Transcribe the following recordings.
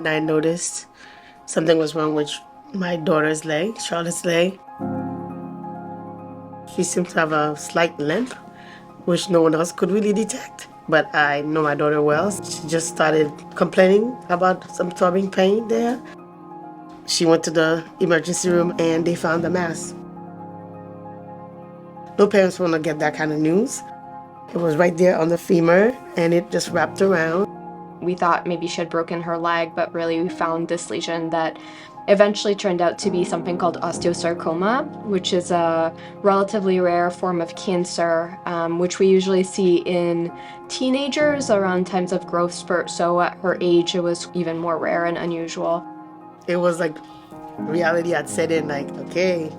I noticed something was wrong with my daughter's leg, Charlotte's leg. She seemed to have a slight limp, which no one else could really detect. But I know my daughter well. She just started complaining about some throbbing pain there. She went to the emergency room and they found the mass. No parents want to get that kind of news. It was right there on the femur and it just wrapped around. We thought maybe she had broken her leg, but really we found this lesion that eventually turned out to be something called osteosarcoma, which is a relatively rare form of cancer, which we usually see in teenagers around times of growth spurt. So at her age, it was even more rare and unusual. It was like reality had set in, like, okay,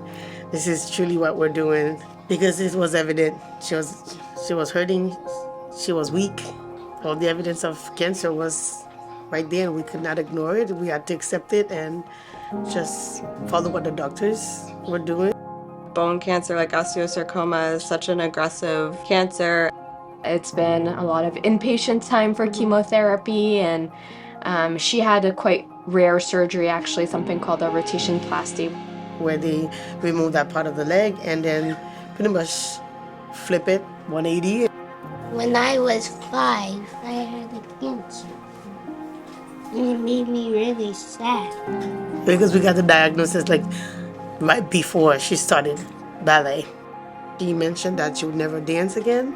this is truly what we're doing. Because it was evident. She was hurting, she was weak. All the evidence of cancer was right there and we could not ignore it. We had to accept it and just follow what the doctors were doing. Bone cancer like osteosarcoma is such an aggressive cancer. It's been a lot of inpatient time for chemotherapy, and she had a quite rare surgery, actually, something called a rotationplasty. Where they remove that part of the leg and then pretty much flip it 180. When I was 5, I had a cancer. And it made me really sad. Because we got the diagnosis like right before she started ballet. She mentioned that she would never dance again.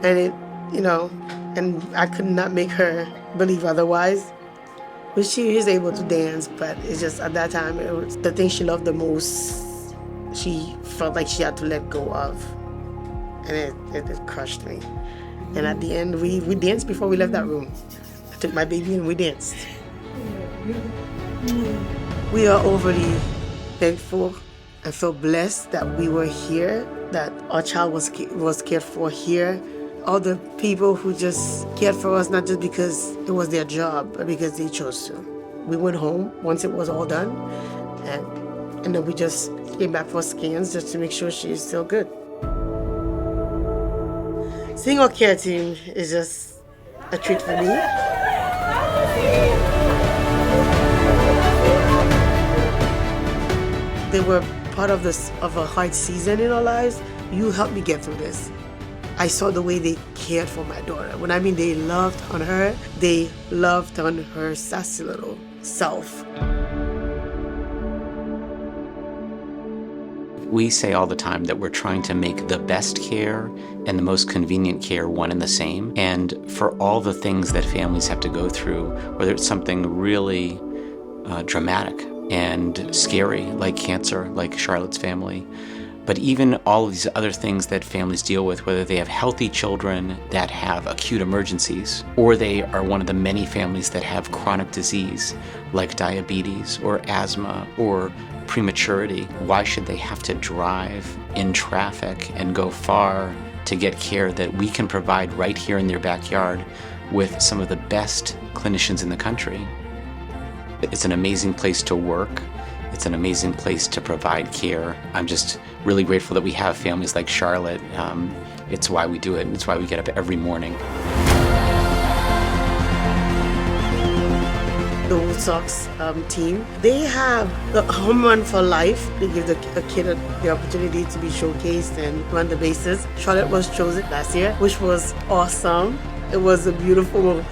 And it, and I could not make her believe otherwise. But she is able to dance, but it's just at that time, it was the thing she loved the most, she felt like she had to let go of. And it crushed me. And at the end, we danced before we left that room. I took my baby and we danced. We are overly thankful and feel blessed that we were here, that our child was cared for here. All the people who just cared for us, not just because it was their job, but because they chose to. We went home once it was all done, and then we just came back for scans just to make sure she is still good. Seeing our care team is just a treat for me. They were part of a hard season in our lives. You helped me get through this. I saw the way they cared for my daughter. When I mean they loved on her, they loved on her sassy little self. We say all the time that we're trying to make the best care and the most convenient care one and the same. And for all the things that families have to go through, whether it's something really dramatic and scary, like cancer, like Charlotte's family, but even all of these other things that families deal with, whether they have healthy children that have acute emergencies, or they are one of the many families that have chronic disease, like diabetes or asthma or prematurity. Why should they have to drive in traffic and go far to get care that we can provide right here in their backyard with some of the best clinicians in the country? It's an amazing place to work. It's an amazing place to provide care. I'm just really grateful that we have families like Charlotte. It's why we do it, and it's why we get up every morning. The Red Sox team, they have the home run for life. They give a kid the opportunity to be showcased and run the bases. Charlotte was chosen last year, which was awesome. It was a beautiful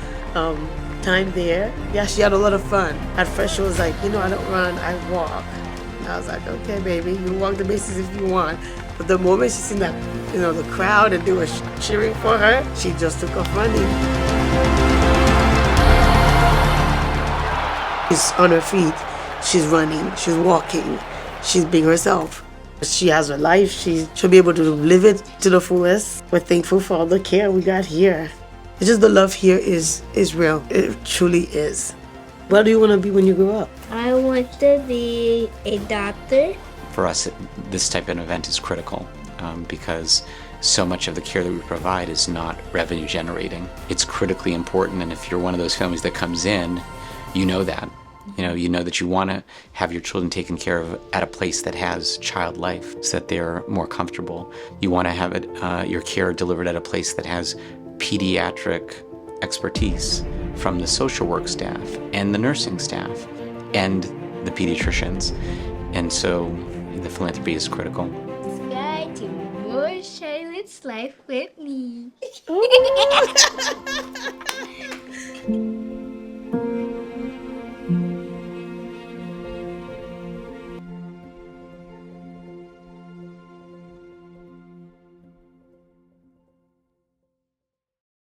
time there. Yeah, she had a lot of fun. At first she was like, I don't run, I walk. And I was like, okay, baby, you walk the bases if you want. But the moment she seen that, the crowd and they were cheering for her, she just took off running. She's on her feet, she's running, she's walking, she's being herself. She has her life, she'll be able to live it to the fullest. We're thankful for all the care we got here. It's just the love here is real. It truly is. What do you want to be when you grow up? I want to be a doctor. For us, this type of event is critical because so much of the care that we provide is not revenue generating. It's critically important, and if you're one of those families that comes in, you know that. You know that you want to have your children taken care of at a place that has child life so that they're more comfortable. You want to have your care delivered at a place that has pediatric expertise from the social work staff and the nursing staff and the pediatricians. And so the philanthropy is critical. Subscribe to more Charlotte's Life with me.